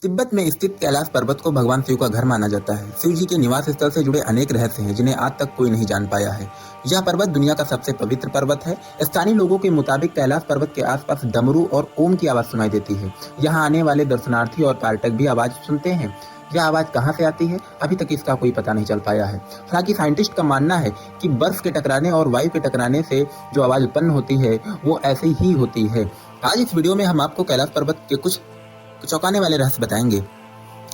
तिब्बत में स्थित कैलाश पर्वत को भगवान शिव का घर माना जाता है। शिव जी के निवास स्थल से जुड़े अनेक रहस्य हैं जिन्हें आज तक कोई नहीं जान पाया है। यह पर्वत दुनिया का सबसे पवित्र पर्वत है। स्थानीय लोगों के मुताबिक कैलाश पर्वत के आसपास डमरू और ओम की आवाज सुनाई देती है। यहाँ आने वाले दर्शनार्थी और पर्यटक भी आवाज सुनते हैं। यह आवाज कहाँ से आती है, अभी तक इसका कोई पता नहीं चल पाया है। हालांकि साइंटिस्ट का मानना है कि बर्फ के टकराने और वायु के टकराने से जो आवाज उत्पन्न होती है वो ऐसे ही होती है। आज इस वीडियो में हम आपको कैलाश पर्वत के कुछ चौंकाने वाले रहस्य बताएंगे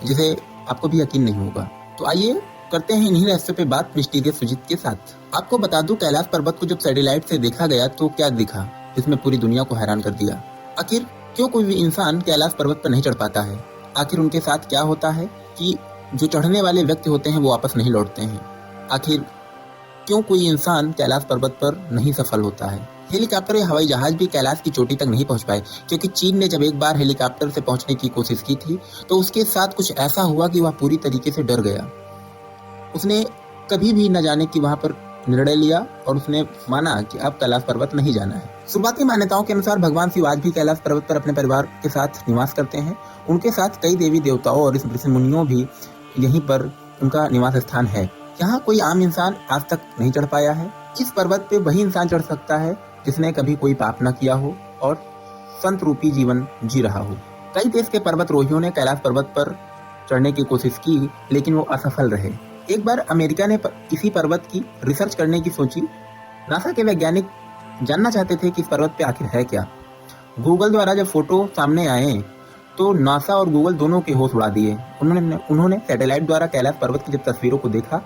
जिसे आपको भी यकीन नहीं होगा। तो आइए करते हैं इन्हीं रहस्यों पे बात मिस्टीरियस सुजीत के साथ। आपको बता दूं, कैलाश पर्वत को जब सैटेलाइट से देखा गया तो क्या दिखा, इसमें पूरी दुनिया को हैरान कर दिया। आखिर क्यों कोई भी इंसान कैलाश पर्वत पर नहीं चढ़ पाता है? आखिर उनके साथ क्या होता है कि जो चढ़ने वाले व्यक्ति होते हैं वो वापस नहीं लौटते हैं? आखिर क्यों कोई इंसान कैलाश पर्वत पर नहीं सफल होता है? हेलीकॉप्टर या हवाई जहाज भी कैलाश की चोटी तक नहीं पहुंच पाए, क्योंकि चीन ने जब एक बार हेलीकॉप्टर से पहुंचने की कोशिश की थी तो उसके साथ कुछ ऐसा हुआ कि वह पूरी तरीके से डर गया। उसने कभी भी न जाने की वहां पर निर्णय लिया और उसने माना कि अब कैलाश पर्वत नहीं जाना है। शुरुआती मान्यताओं के अनुसार भगवान शिव आज भी कैलाश पर्वत पर अपने परिवार के साथ निवास करते हैं। उनके साथ कई देवी देवताओं और ऋषि मुनियों भी यहीं पर उनका निवास स्थान है। यहाँ कोई आम इंसान आज तक नहीं चढ़ पाया है। इस पर्वत पे वही इंसान चढ़ सकता है जिसने कभी कोई पाप न किया हो और संत रूपी जीवन जी रहा हो। कई देश के पर्वतरोहियों ने कैलाश पर्वत पर चढ़ने की कोशिश की, लेकिन वो असफल रहे। एक बार अमेरिका ने इसी पर्वत की रिसर्च करने की सोची। नासा के वैज्ञानिक जानना चाहते थे कि इस पर्वत पे आखिर है क्या। गूगल द्वारा जब फोटो सामने आए तो नासा और गूगल दोनों के होश उड़ा दिए। उन्होंने सैटेलाइट द्वारा कैलाश पर्वत की जब तस्वीरों को देखा,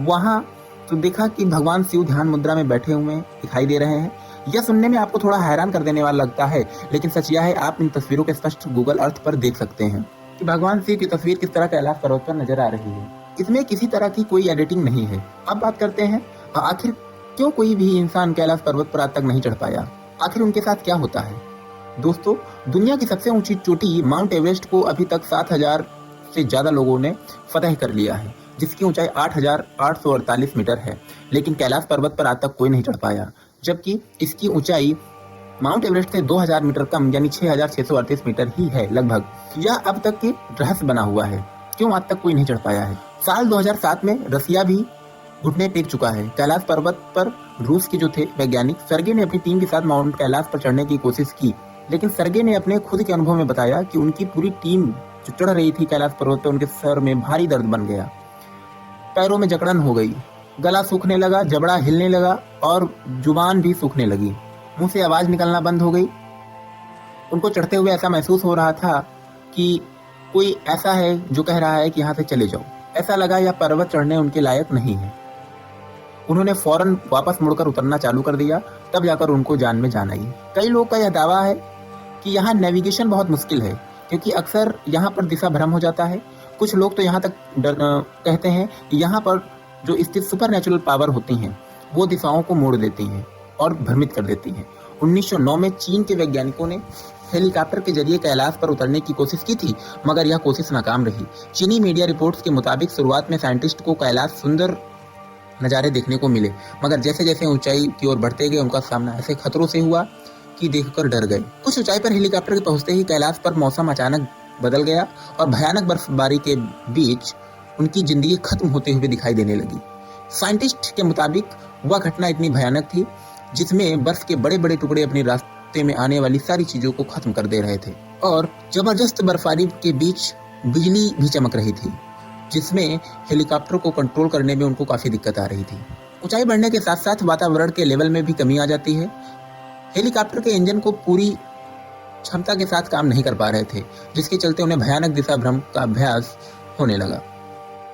वहाँ तो देखा कि भगवान शिव ध्यान मुद्रा में बैठे हुए दिखाई दे रहे हैं। यह सुनने में आपको थोड़ा हैरान कर देने वाला लगता है, लेकिन सच यह है, आप इन तस्वीरों के स्पष्ट गूगल अर्थ पर देख सकते हैं कि भगवान शिव की तस्वीर किस तरह कैलाश पर्वत पर नजर आ रही है। इसमें किसी तरह की कोई एडिटिंग नहीं है। अब बात करते हैं आखिर क्यों कोई भी इंसान कैलाश पर्वत पर आज तक नहीं चढ़ पाया। आखिर उनके साथ क्या होता है? दोस्तों, दुनिया की सबसे ऊंची चोटी माउंट एवरेस्ट को अभी तक 7,000 से ज्यादा लोगों ने फतह कर लिया है, जिसकी ऊंचाई 8,848 मीटर है। लेकिन कैलाश पर्वत पर आज तक कोई नहीं चढ़ पाया, जबकि इसकी ऊंचाई माउंट एवरेस्ट से 2,000 मीटर कम यानी 6,638 मीटर ही है लगभग। यह अब तक की रहस्य बना हुआ है, क्यों आज तक कोई नहीं चढ़ पाया है। साल 2007 में रसिया भी घुटने टेक चुका है। कैलाश पर्वत पर रूस के जो थे वैज्ञानिक सर्गे ने अपनी टीम के साथ माउंट कैलाश पर चढ़ने की कोशिश की, लेकिन सर्गे ने अपने खुद के अनुभव में बताया कि उनकी पूरी टीम जो चढ़ रही थी कैलाश पर्वत पर, उनके सर में भारी दर्द बन गया, पैरों में जकड़न हो गई, गला सूखने लगा, जबड़ा हिलने लगा और जुबान भी सूखने लगी, मुंह से आवाज निकलना बंद हो गई। उनको चढ़ते हुए ऐसा महसूस हो रहा था कि कोई ऐसा है जो कह रहा है कि यहाँ से चले जाओ। ऐसा लगा यह पर्वत चढ़ने उनके लायक नहीं है। उन्होंने फौरन वापस मुड़कर उतरना चालू कर दिया, तब जाकर उनको जान में जान आई। कई लोग का यह दावा है कि यहाँ नेविगेशन बहुत मुश्किल है, क्योंकि अक्सर यहाँ पर दिशा भ्रम हो जाता है। कुछ लोग तो यहाँ तक कहते हैं कि यहाँ पर जो स्थित सुपर नेचुरल पावर होती हैं वो दिशाओं को मोड़ देती हैं और भ्रमित कर देती हैं। 1909 में चीन के वैज्ञानिकों ने हेलीकॉप्टर के जरिए कैलाश पर उतरने की कोशिश की थी, मगर यह कोशिश नाकाम रही। चीनी मीडिया रिपोर्ट्स के मुताबिक शुरुआत में साइंटिस्ट को कैलाश सुंदर नज़ारे देखने को मिले, मगर जैसे जैसे ऊंचाई की ओर बढ़ते गए उनका सामना ऐसे खतरों से हुआ कि देखकर डर गए। कुछ ऊंचाई पर हेलीकॉप्टर के पहुंचते ही कैलाश पर मौसम अचानक बदल गया और भयानक बर्फबारी के बीच उनकी जिंदगी खत्म होते हुए दिखाई देने लगी। साइंटिस्ट के मुताबिक वह घटना इतनी भयानक थी जिसमें बर्फ के बड़े बड़े टुकड़े अपने रास्ते में आने वाली सारी चीजों को खत्म कर दे रहे थे और जबरदस्त बर्फबारी के बीच बिजली भी चमक रही थी, जिसमें हेलीकॉप्टर को कंट्रोल करने में उनको काफी दिक्कत आ रही थी। ऊंचाई बढ़ने के साथ साथ वातावरण के लेवल में भी कमी आ जाती है। हेलीकॉप्टर के इंजन को पूरी क्षमता के साथ काम नहीं कर पा रहे थे, जिसके चलते उन्हें भयानक दिशा भ्रम का अभ्यास होने लगा।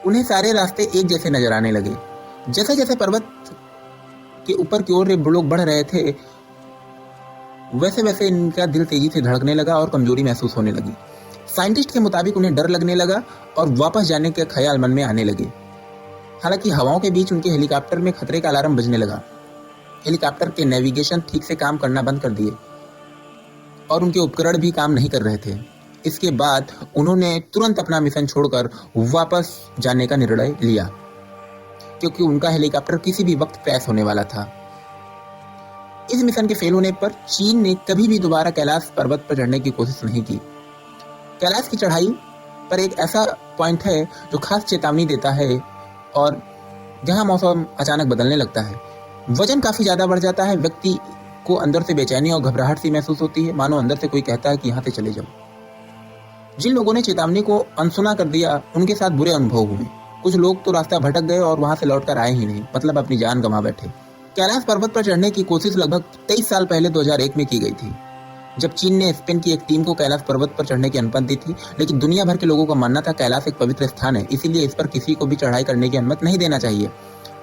उन्हें सारे रास्ते एक जैसे नजर आने लगे। जैसे जैसे पर्वत के ऊपर की ओर लोग बढ़ रहे थे, वैसे वैसे इनका दिल तेजी से धड़कने लगा और कमजोरी महसूस होने लगी। साइंटिस्ट के मुताबिक उन्हें डर लगने लगा और वापस जाने के ख्याल मन में आने लगे। हालांकि हवाओं के बीच उनके हेलीकॉप्टर में खतरे का अलार्म बजने लगा। हेलीकॉप्टर के नेविगेशन ठीक से काम करना बंद कर दिए और उनके उपकरण भी काम नहीं कर रहे थे। इसके बाद उन्होंने तुरंत अपना मिशन छोड़कर वापस जाने का निर्णय लिया, क्योंकि उनका हेलीकॉप्टर किसी भी वक्त क्रैश होने वाला था। इस मिशन के फेल होने पर चीन ने कभी भी दोबारा कैलाश पर्वत पर चढ़ने की कोशिश नहीं की। कैलाश की चढ़ाई पर एक ऐसा पॉइंट है जो खास चेतावनी देता है और जहां मौसम अचानक बदलने लगता है। वजन काफी ज्यादा बढ़ जाता है, व्यक्ति को अंदर से बेचैनी और घबराहट सी महसूस होती है, मानो अंदर से कोई कहता है कि यहाँ से चले जाओ। जिन लोगों ने चेतावनी को अनसुना कर दिया, उनके साथ बुरे अनुभव हुए। कुछ लोग तो रास्ता भटक गए और वहां से लौटकर आए ही नहीं, मतलब अपनी जान गंवा बैठे। कैलाश पर्वत पर चढ़ने की कोशिश लगभग 23 साल पहले 2001 में की गई थी, जब चीन ने स्पेन की एक टीम को कैलाश पर्वत पर चढ़ने की अनुमति दी थी। लेकिन दुनिया भर के लोगों का मानना था कैलाश एक पवित्र स्थान है, इसीलिए इस पर किसी को भी चढ़ाई करने की अनुमति नहीं देना चाहिए,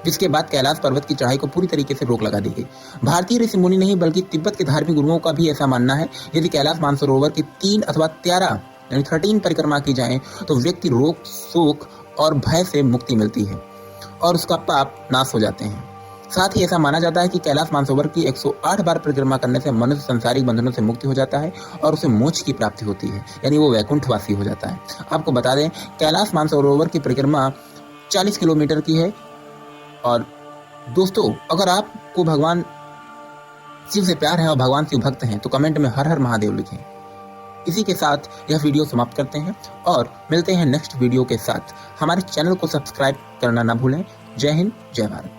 जिसके बाद कैलाश पर्वत की चढ़ाई को पूरी तरीके से रोक लगा दी गई। भारतीय ऋषि मुनि नहीं बल्कि तिब्बत के धार्मिक गुरुओं का भी ऐसा मानना है, यदि कैलाश मानसरोवर की 3 अथवा 13 यानी 13 परिक्रमा की जाए तो व्यक्ति रोग, शोक और भय से मुक्ति मिलती है और उसका पाप नाश हो जाते हैं। साथ ही ऐसा माना जाता है कि कैलाश मानसरोवर की 108 बार परिक्रमा करने से मनुष्य सांसारिक बंधनों से मुक्ति हो जाता है और उसे मोक्ष की प्राप्ति होती है, यानी वो वैकुंठवासी हो जाता है। आपको बता दें, कैलाश मानसरोवर की परिक्रमा 40 किलोमीटर की है। और दोस्तों, अगर आपको भगवान शिव से प्यार है और भगवान शिव भक्त हैं तो कमेंट में हर हर महादेव लिखें। इसी के साथ यह वीडियो समाप्त करते हैं और मिलते हैं नेक्स्ट वीडियो के साथ। हमारे चैनल को सब्सक्राइब करना ना भूलें। जय हिंद, जय भारत।